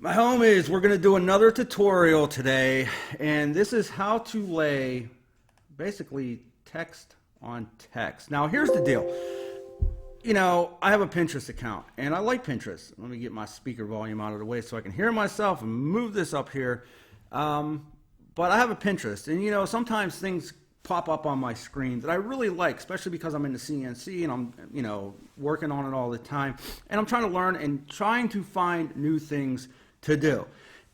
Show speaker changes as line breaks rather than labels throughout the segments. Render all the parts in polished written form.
My homies, we're going to do another tutorial today, and this is how to lay basically text on text. Now, here's the deal. You know, I have a Pinterest account, and I like Pinterest. Let me get my speaker volume out of the way so I can hear myself and move this up here. But I have a Pinterest, and you know, sometimes things pop up on my screen that I really like, especially because I'm in the CNC and I'm, you know, working on it all the time, and I'm trying to learn and trying to find new things to do.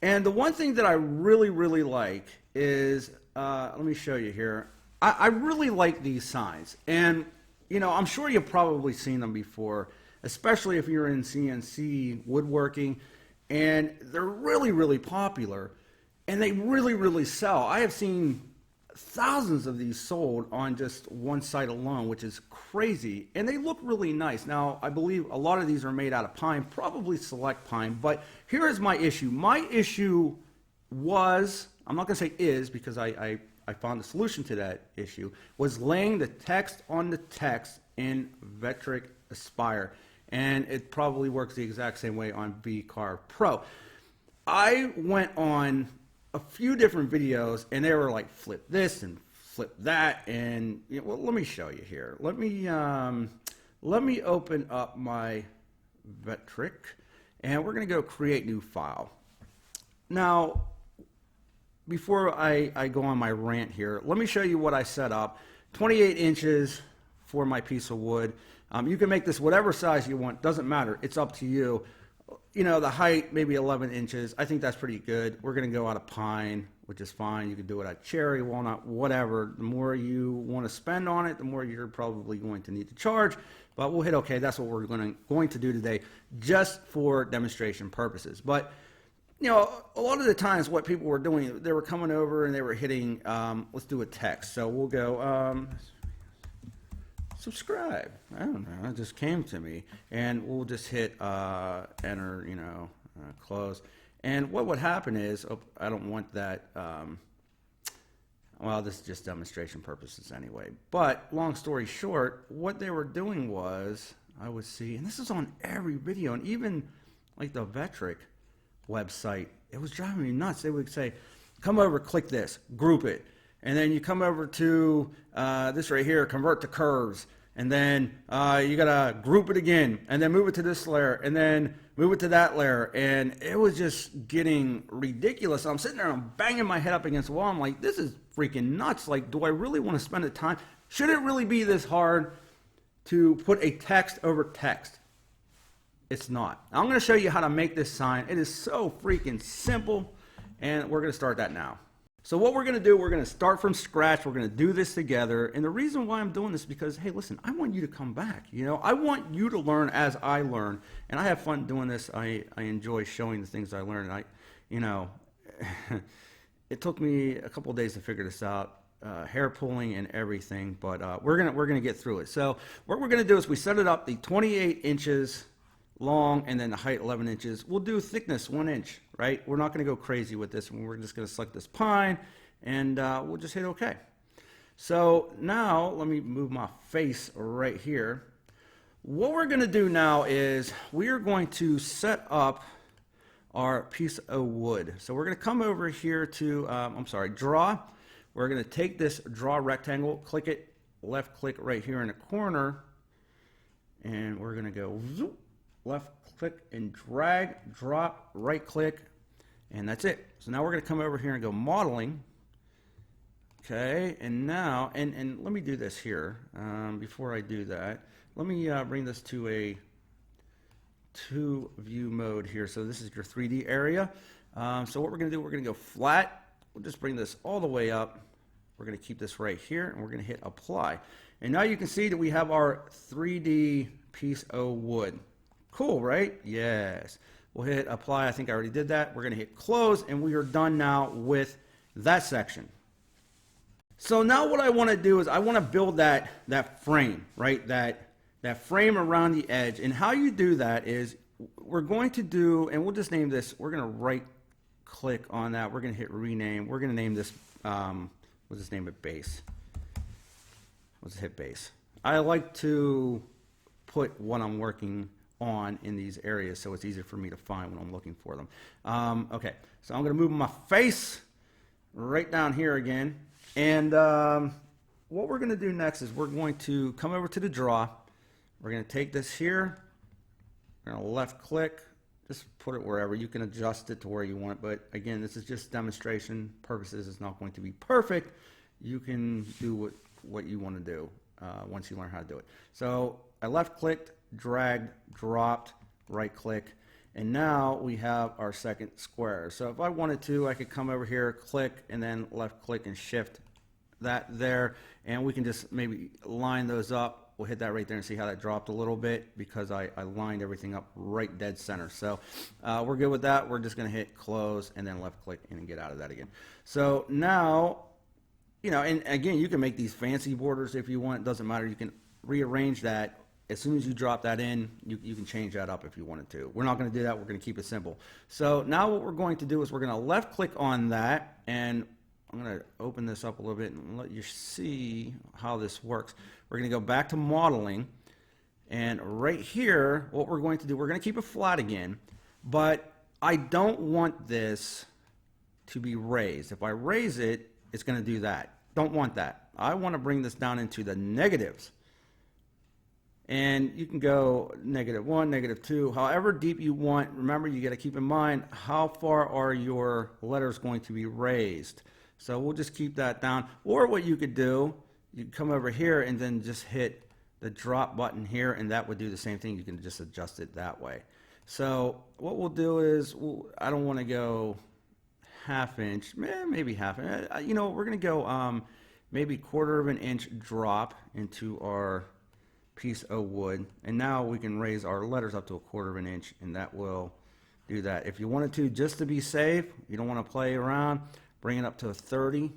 And the one thing that I really like is, let me show you here. I really like these signs, and you know, I'm sure you've probably seen them before, especially if you're in CNC woodworking, and they're really popular, and they really sell. I have seen thousands of these sold on just one site alone, which is crazy, and they look really nice. Now, I believe a lot of these are made out of pine, probably select pine, but here is my issue. My issue was, I'm not going to say is, because I found a solution to that issue, was laying the text on the text in Vectric Aspire, and it probably works the exact same way on VCarve Pro. I went on a few different videos, and they were like, flip this and flip that, and you know, well, let me show you here. Let me open up my Vectric, and we're going to go create new file. Now, before I go on my rant here, let me show you what I set up. 28 inches for my piece of wood. You can make this whatever size you want. Doesn't matter. It's up to you. You know, the height, maybe 11 inches. I think that's pretty good. We're going to go out of pine, which is fine. You can do it out of cherry, walnut, whatever. The more you want to spend on it, the more you're probably going to need to charge. But we'll hit OK. That's what we're going to do today, just for demonstration purposes. But you know, a lot of the times what people were doing, they were coming over and they were hitting, let's do a text. So we'll go, subscribe. I don't know, it just came to me. And we'll just hit enter, you know, close. And what would happen is, oh, I don't want that, well, this is just demonstration purposes anyway. But long story short, what they were doing was, I would see, and this is on every video, and even like the Vectric website, it was driving me nuts. They would say, come over, click this, group it, and then you come over to this right here, convert to curves, and then you gotta group it again, and then move it to this layer, and then move it to that layer, and it was just getting ridiculous. I'm sitting there and I'm banging my head up against the wall. I'm like, this is freaking nuts. Like, do I really want to spend the time? Should it really be this hard to put a text over text? It's not. I'm going to show you how to make this sign. It is so freaking simple, and we're going to start that now. So what we're going to do, we're going to start from scratch. We're going to do this together, and the reason why I'm doing this is because, hey, listen, I want you to come back. You know, I want you to learn as I learn, and I have fun doing this. I enjoy showing the things I learned. You know, it took me a couple of days to figure this out. Hair pulling and everything, but we're gonna get through it. So what we're going to do is we set it up the 28 inches long, and then the height 11 inches. We'll do thickness 1 inch, right? We're not going to go crazy with this. We're just going to select this pine, and we'll just hit OK. So now let me move my face right here. What we're going to do now is we are going to set up our piece of wood. So we're going to come over here to, draw. We're going to take this draw rectangle, click it, left click right here in the corner, and we're going to go zoop, left click and drag, drop, right click, and that's it. So now we're going to come over here and go modeling. Okay, and now, and let me do this here. Before I do that, let me bring this to a 2-view mode here. So this is your 3D area. So what we're going to do, we're going to go flat. We'll just bring this all the way up. We're going to keep this right here, and we're going to hit apply. And now you can see that we have our 3D piece of wood. Cool, right? Yes. We'll hit apply. I think I already did that. We're going to hit close, and we are done now with that section. So now what I want to do is I want to build that frame, right? That frame around the edge. And how you do that is we're going to do, and we'll just name this, we're going to right click on that. We're going to hit rename. We're going to name this, we'll just name it base. Let's hit base. I like to put what I'm working on in these areas so it's easier for me to find when I'm looking for them. Okay, so I'm going to move my face right down here again. And what we're going to do next is we're going to come over to the draw. We're going to take this here. We're going to left click. Just put it wherever. You can adjust it to where you want it. But again, this is just demonstration purposes. It's not going to be perfect. You can do what you want to do once you learn how to do it. So I left clicked, dragged, dropped, right click, and now we have our second square. So if I wanted to, I could come over here, click, and then left click and shift that there, and we can just maybe line those up. We'll hit that right there and see how that dropped a little bit because I lined everything up right dead center. So we're good with that. We're just going to hit close and then left click and get out of that again. So now, you know, and again, you can make these fancy borders if you want. It doesn't matter. You can rearrange that. As soon as you drop that in, you can change that up if you wanted to. We're not going to do that. We're going to keep it simple. So now what we're going to do is we're going to left click on that, and I'm going to open this up a little bit and let you see how this works. We're going to go back to modeling, and right here, what we're going to do, we're going to keep it flat again, but I don't want this to be raised. If I raise it, it's going to do that. Don't want that. I want to bring this down into the negatives. And you can go -1, -2, however deep you want. Remember, you got to keep in mind how far are your letters going to be raised. So we'll just keep that down. Or what you could do, you can come over here and then just hit the drop button here, and that would do the same thing. You can just adjust it that way. So what we'll do is, I don't want to go ½ inch, maybe half. You know, we're going to go maybe 1/4 of an inch drop into our piece of wood, and now we can raise our letters up to 1/4 of an inch, and that will do that. If you wanted to, just to be safe, you don't want to play around, bring it up to a 30,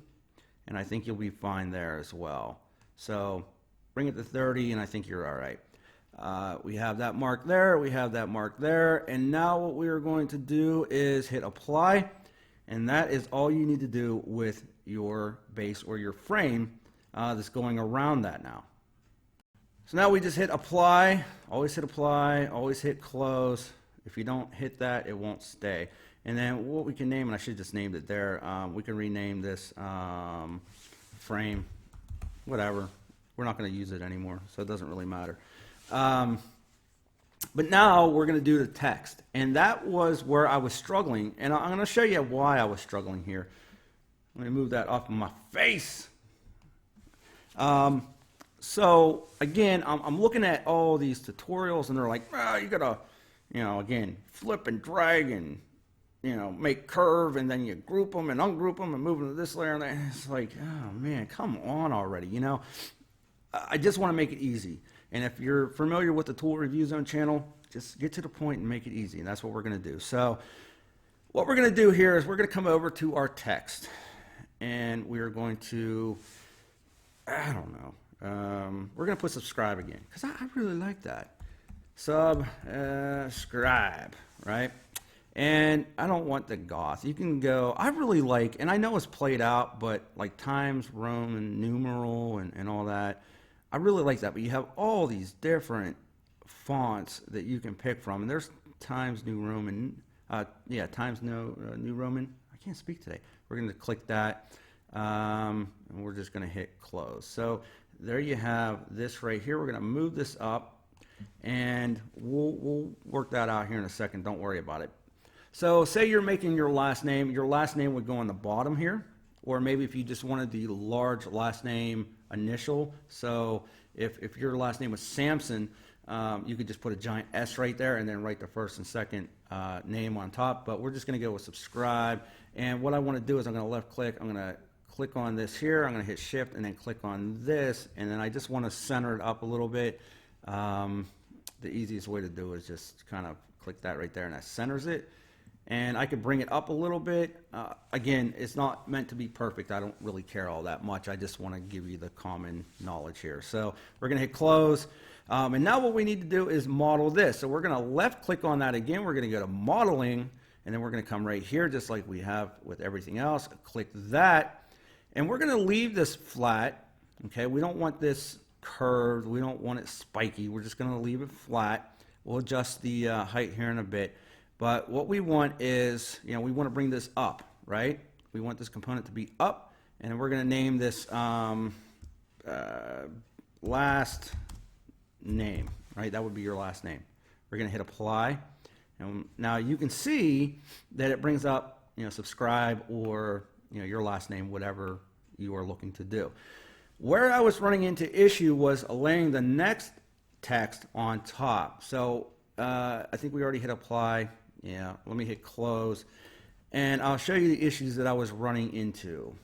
and I think you'll be fine there as well. So bring it to 30, and I think you're all right. We have that mark there, we have that mark there, and now what we are going to do is hit apply, and that is all you need to do with your base or your frame that's going around that now. So now we just hit apply, always hit close. If you don't hit that, it won't stay. And then what we can name, and I should just named it there, we can rename this frame, whatever. We're not going to use it anymore, so it doesn't really matter. But now we're going to do the text. And that was where I was struggling. And I'm going to show you why I was struggling here. Let me move that off of my face. So again, I'm looking at all these tutorials, and they're like, oh, you gotta, you know, again, flip and drag and, you know, make curve, and then you group them and ungroup them and move them to this layer and that. It's like, oh man, come on already. You know, I just want to make it easy. And if you're familiar with the Tool Review Zone channel, just get to the point and make it easy. And that's what we're going to do. So what we're going to do here is we're going to come over to our text, and we're going to, I don't know. We're going to put subscribe again, because I really like that. Subscribe, right? And I don't want the goth. You can go, I really like, and I know it's played out, but like Times Roman numeral and all that, I really like that. But you have all these different fonts that you can pick from. And there's Times New Roman, Times New Roman. I can't speak today. We're going to click that, and we're just going to hit close. So there you have this right here. We're going to move this up, and we'll work that out here in a second. Don't worry about it. So say you're making your last name would go on the bottom here, or maybe if you just wanted the large last name initial. So if your last name was Samson, you could just put a giant S right there and then write the first and second name on top. But we're just going to go with subscribe. And what I want to do is I'm going to left click. I'm going to click on this here. I'm going to hit shift and then click on this. And then I just want to center it up a little bit. The easiest way to do it is just kind of click that right there, and that centers it. And I could bring it up a little bit. Again, it's not meant to be perfect. I don't really care all that much. I just want to give you the common knowledge here. So we're going to hit close. And now what we need to do is model this. So we're going to left click on that again. We're going to go to modeling, and then we're going to come right here just like we have with everything else. Click that. And we're going to leave this flat. Okay, we don't want this curved. We don't want it spiky. We're just going to leave it flat. We'll adjust the height here in a bit. But what we want is, we want to bring this up, right? We want this component to be up, and we're going to name this last name, right? That would be your last name. We're going to hit apply. And now you can see that it brings up, subscribe or, your last name, whatever you are looking to do. Where I was running into issue was laying the next text on top. So I think we already hit apply. Yeah, let me hit close. And I'll show you the issues that I was running into.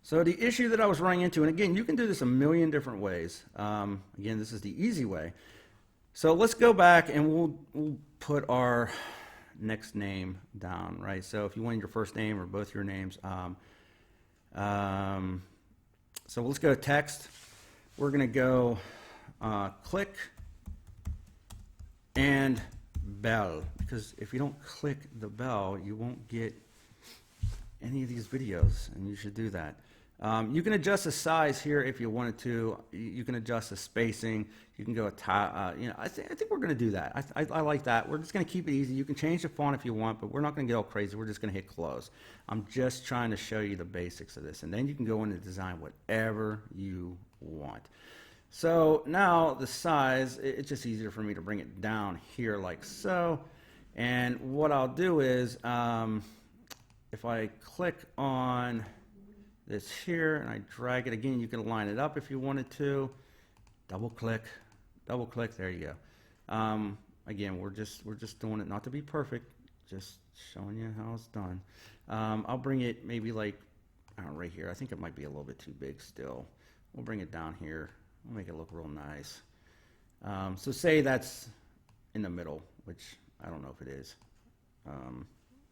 So the issue that I was running into, and again, you can do this a million different ways. Again, this is the easy way. So let's go back and we'll put our next name down, right? So if you want your first name or both your names, so let's go to text. We're going to go click and bell, because if you don't click the bell, you won't get any of these videos, and you should do that. You can adjust the size here if you wanted to. You can adjust the spacing. You can go I think we're going to do that. I like that. We're just going to keep it easy. You can change the font if you want, but we're not going to get all crazy. We're just going to hit close. I'm just trying to show you the basics of this, and then you can go in and design whatever you want. So now the size, it's just easier for me to bring it down here like so. And what I'll do is, if I click on this here and I drag it again, you can line it up if you wanted to. Double click, there you go. Again, we're just doing it not to be perfect, just showing you how it's done. I'll bring it maybe like, I don't know, right here. I think it might be a little bit too big still. We'll bring it down here. We'll make it look real nice. So say that's in the middle, which I don't know if it is.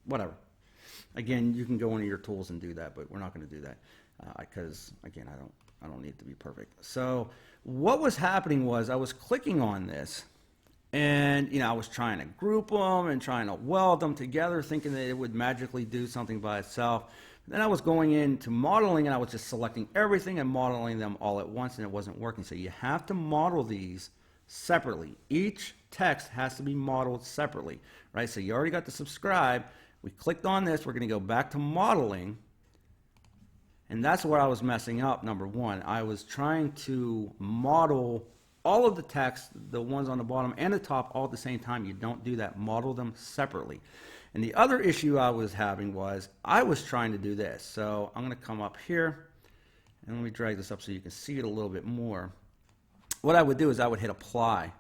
Whatever. Again, you can go into your tools and do that, but we're not going to do that because, again, I don't need it to be perfect. So what was happening was I was clicking on this, and I was trying to group them and trying to weld them together, thinking that it would magically do something by itself. Then I was going into modeling, and I was just selecting everything and modeling them all at once, and it wasn't working. So you have to model these separately. Each text has to be modeled separately, right? So you already got the subscribe. We clicked on this. We're going to go back to modeling, and that's where I was messing up. Number one, I was trying to model all of the text, the ones on the bottom and the top, all at the same time. You don't do that. Model them separately. And the other issue I was having was I was trying to do this. So I'm going to come up here, and let me drag this up so you can see it a little bit more. What I would do is I would hit apply,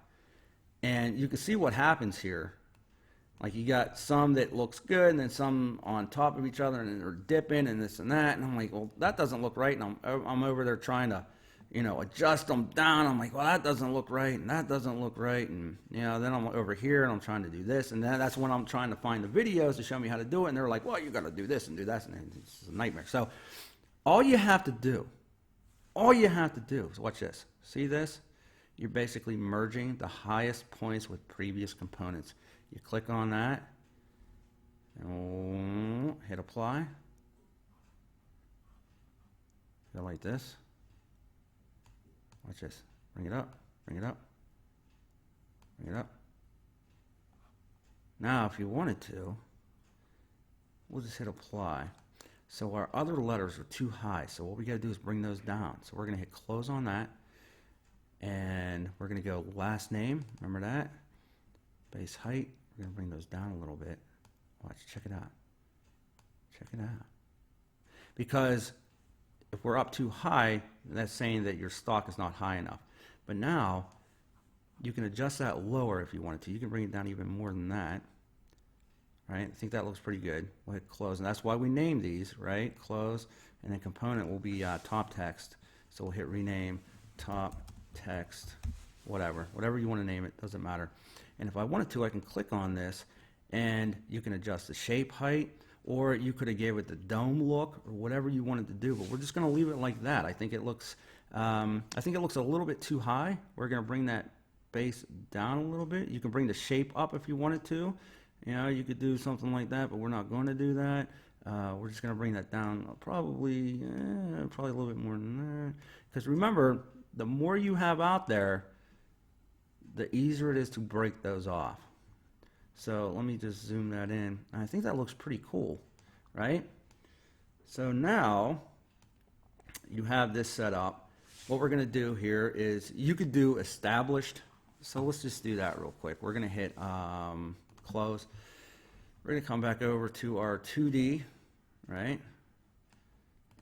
and you can see what happens here. Like you got some that looks good, and then some on top of each other, and then they're dipping and this and that. And I'm like, well, that doesn't look right. And I'm over there trying to, adjust them down. I'm like, well, that doesn't look right, and that doesn't look right. And then I'm over here and I'm trying to do this, and then that's when I'm trying to find the videos to show me how to do it. And they're like, well, you got to do this and do that, and it's a nightmare. So all you have to do, is watch this. See this? You're basically merging the highest points with previous components. You click on that, and hit apply. Go like this. Watch this. Bring it up, bring it up, bring it up. Now, if you wanted to, we'll just hit apply. So our other letters are too high, so what we got to do is bring those down. So we're going to hit close on that, and we're going to go last name. Remember that? Base height. We're going to bring those down a little bit. Watch, check it out. Check it out. Because if we're up too high, that's saying that your stock is not high enough. But now, you can adjust that lower if you wanted to. You can bring it down even more than that. Right? I think that looks pretty good. We'll hit close. And that's why we name these, right? Close. And then component will be top text. So we'll hit rename top text, whatever you want to name it, doesn't matter. And if I wanted to, I can click on this, and you can adjust the shape height, or you could have gave it the dome look, or whatever you wanted to do. But we're just going to leave it like that. I think it looks a little bit too high. We're going to bring that base down a little bit. You can bring the shape up if you wanted to. You could do something like that, but we're not going to do that. We're just going to bring that down probably a little bit more than that. Because remember, the more you have out there, the easier it is to break those off. So let me just zoom that in. I think that looks pretty cool, right? So now you have this set up. What we're going to do here is you could do established. So let's just do that real quick. We're going to hit close. We're going to come back over to our 2D, right?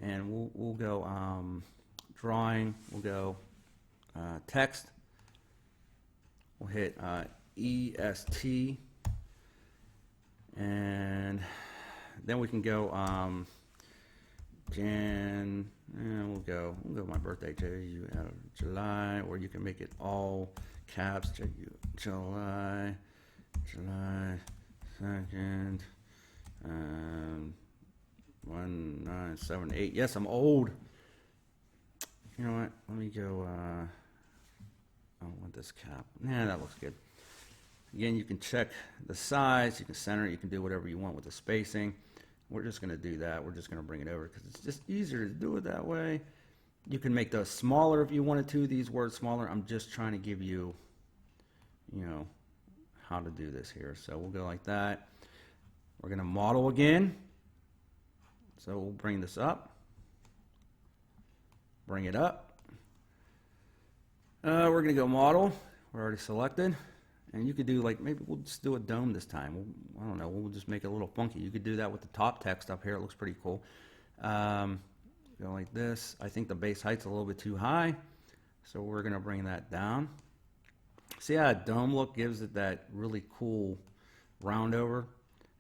And we'll go drawing. We'll go text. We'll hit EST. And then we can go we'll go my birthday, July, or you can make it all caps, July 2nd, 1978. Yes, I'm old. You know what? Let me go. I don't want this cap. Nah, that looks good. Again, you can check the size, you can center it, you can do whatever you want with the spacing. We're just going to do that. We're just going to bring it over because it's just easier to do it that way. You can make those smaller if you wanted to, these words smaller. I'm just trying to give you, how to do this here. So we'll go like that. We're going to model again. So we'll bring this up. Bring it up. We're going to go model. We're already selected. And you could do like, maybe we'll just do a dome this time. I don't know, we'll just make it a little funky. You could do that with the top text up here. It looks pretty cool. Go like this. I think the base height's a little bit too high, so we're going to bring that down. See how a dome look gives it that really cool round over?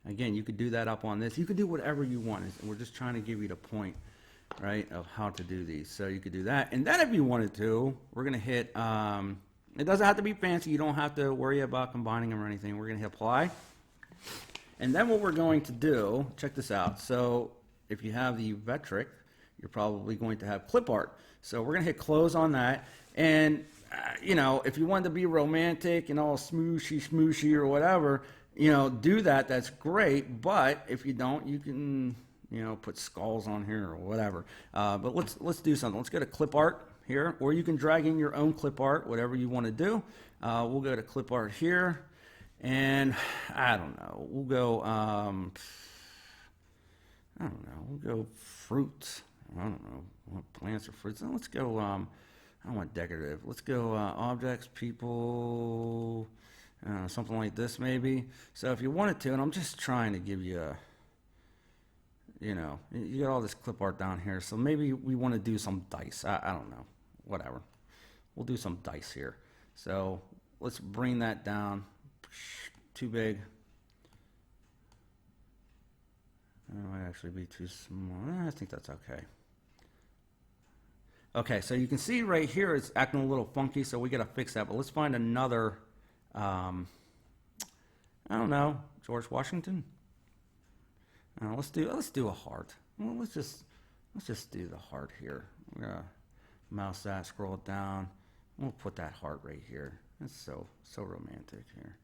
Again, you could do that up on this. You could do whatever you want. We're just trying to give you the point, right, of how to do these. So you could do that. And then if you wanted to, we're going to hit... it doesn't have to be fancy. You don't have to worry about combining them or anything. We're going to hit apply. And then what we're going to do, check this out. So if you have the Vectric, you're probably going to have clipart. So we're going to hit close on that. And, if you want to be romantic and all smooshy or whatever, do that. That's great. But if you don't, you can, put skulls on here or whatever. But let's do something. Let's go to clipart here, or you can drag in your own clip art, whatever you want to do. We'll go to clip art here, and I don't know, we'll go we'll go fruits. I don't know what plants or fruits. And let's go I don't want decorative. Let's go objects, people, something like this maybe. So if you wanted to, and I'm just trying to give you a, you got all this clip art down here, so maybe we want to do some dice. I don't know. Whatever. We'll do some dice here. So let's bring that down. Too big. That might actually be too small. I think that's okay. Okay, so you can see right here it's acting a little funky, so we got to fix that. But let's find another, I don't know, George Washington. Let's do a heart. Well, let's just do the heart here. We're gonna mouse that, scroll it down. We'll put that heart right here. That's so romantic here.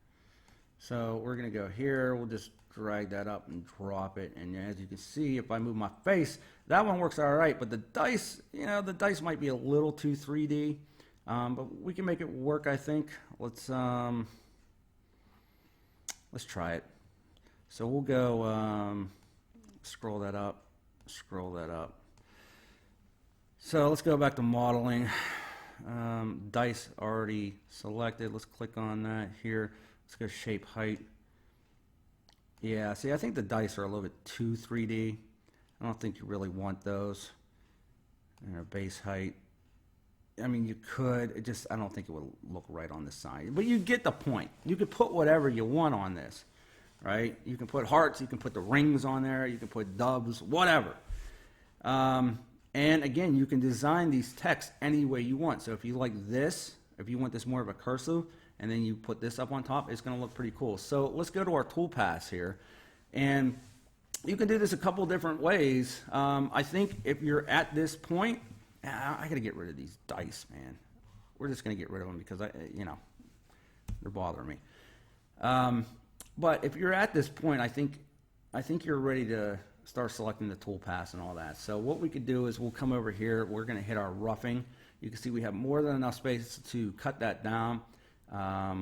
So we're gonna go here. We'll just drag that up and drop it. And as you can see, if I move my face, that one works all right. But the dice, the dice might be a little too 3D. But we can make it work, I think. Let's try it. So we'll go scroll that up, scroll that up. So let's go back to modeling. Dice already selected. Let's click on that here. Let's go shape height. Yeah, see, I think the dice are a little bit too 3D. I don't think you really want those. And base height. I mean, you could. I don't think it would look right on the side. But you get the point. You could put whatever you want on this, right? You can put hearts. You can put the rings on there. You can put doves, whatever. And again, you can design these texts any way you want. So if you like this, if you want this more of a cursive, and then you put this up on top, it's going to look pretty cool. So let's go to our Toolpath here. And you can do this a couple different ways. I think if you're at this point, I got to get rid of these dice, man. We're just going to get rid of them because, they're bothering me. But if you're at this point, I think you're ready to start selecting the toolpaths and all that. So what we could do is we'll come over here. We're going to hit our roughing. You can see we have more than enough space to cut that down. Let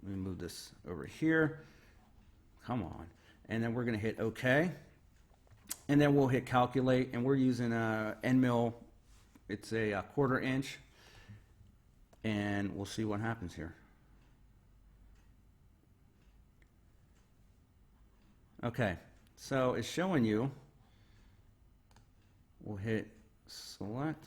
me move this over here. Come on. And then we're going to hit OK. And then we'll hit calculate, and we're using a end mill. It's a 1/4 inch, and we'll see what happens here. Okay, so it's showing you. We'll hit select.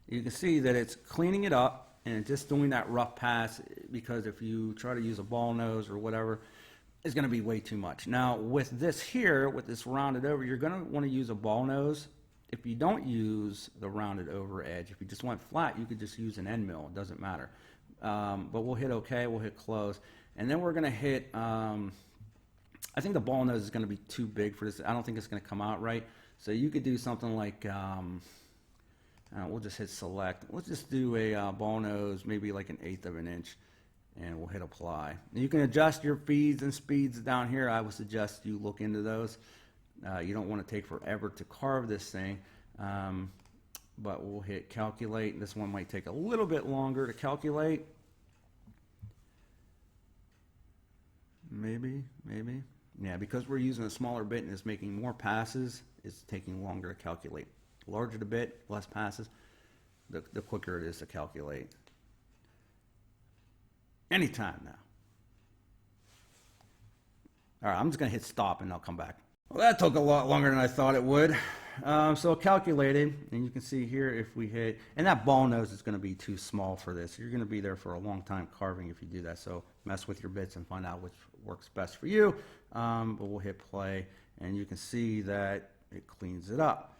You can see that it's cleaning it up and just doing that rough pass, because if you try to use a ball nose or whatever, it's going to be way too much. Now with this here, with this rounded over, you're going to want to use a ball nose. If you don't use the rounded over edge, if you just went flat, you could just use an end mill. It doesn't matter. But we'll hit OK, we'll hit close, and then we're going to hit, I think the ball nose is going to be too big for this. I don't think it's going to come out right. So you could do something like, we'll just hit select. Let's just do a ball nose, maybe like 1/8 of an inch. And we'll hit apply. You can adjust your feeds and speeds down here. I would suggest you look into those. You don't want to take forever to carve this thing, but we'll hit calculate. This one might take a little bit longer to calculate. Maybe. Yeah, because we're using a smaller bit and it's making more passes, it's taking longer to calculate. The larger the bit, less passes, the quicker it is to calculate. Anytime now. All right, I'm just going to hit stop and I'll come back. Well, that took a lot longer than I thought it would. So calculated, and you can see here if we hit, and that ball nose is going to be too small for this. You're going to be there for a long time carving if you do that. So mess with your bits and find out which works best for you. But we'll hit play, and you can see that it cleans it up.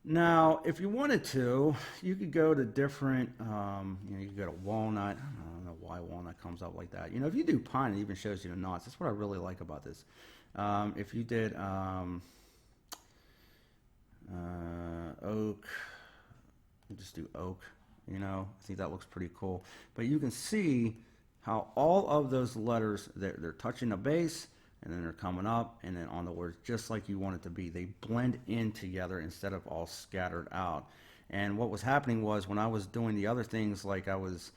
Now, if you wanted to, you could go to different, you could go to walnut. I don't know why walnut comes up like that. If you do pine, it even shows you the knots. That's what I really like about this. If you did oak, you just do oak, I think that looks pretty cool. But you can see how all of those letters, they're touching the base, and then they're coming up, and then on the words, just like you want it to be. They blend in together instead of all scattered out. And what was happening was when I was doing the other things, like I was,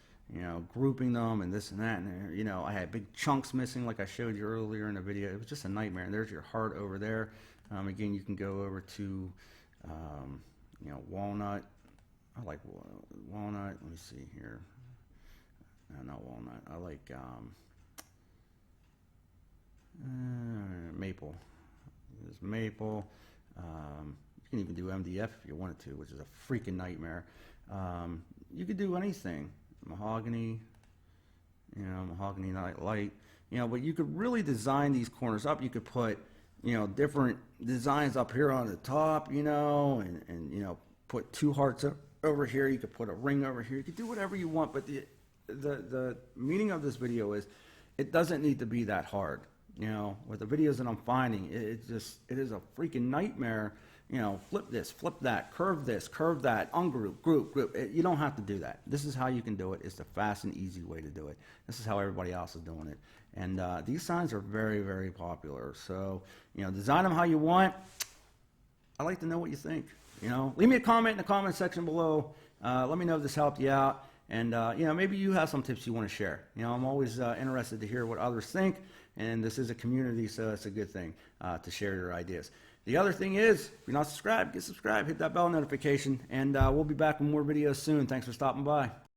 grouping them and this and that, and I had big chunks missing, like I showed you earlier in the video. It was just a nightmare. And there's your heart over there. Again, you can go over to, walnut. I like walnut. Let me see here. No, not walnut. I like maple. There's maple. You can even do MDF if you wanted to, which is a freaking nightmare. You could do anything. Mahogany, mahogany light, but you could really design these corners up. You could put, different designs up here on the top, and put 2 hearts over here. You could put a ring over here. You could do whatever you want, but the meaning of this video is it doesn't need to be that hard. With the videos that I'm finding, it is a freaking nightmare. Flip this, flip that, curve this, curve that, ungroup, group. You don't have to do that. This is how you can do it. It's the fast and easy way to do it. This is how everybody else is doing it. And these signs are very, very popular. So, design them how you want. I'd like to know what you think. Leave me a comment in the comment section below. Let me know if this helped you out. And, maybe you have some tips you want to share. I'm always interested to hear what others think. And this is a community, so it's a good thing to share your ideas. The other thing is, if you're not subscribed, get subscribed, hit that bell notification, and we'll be back with more videos soon. Thanks for stopping by.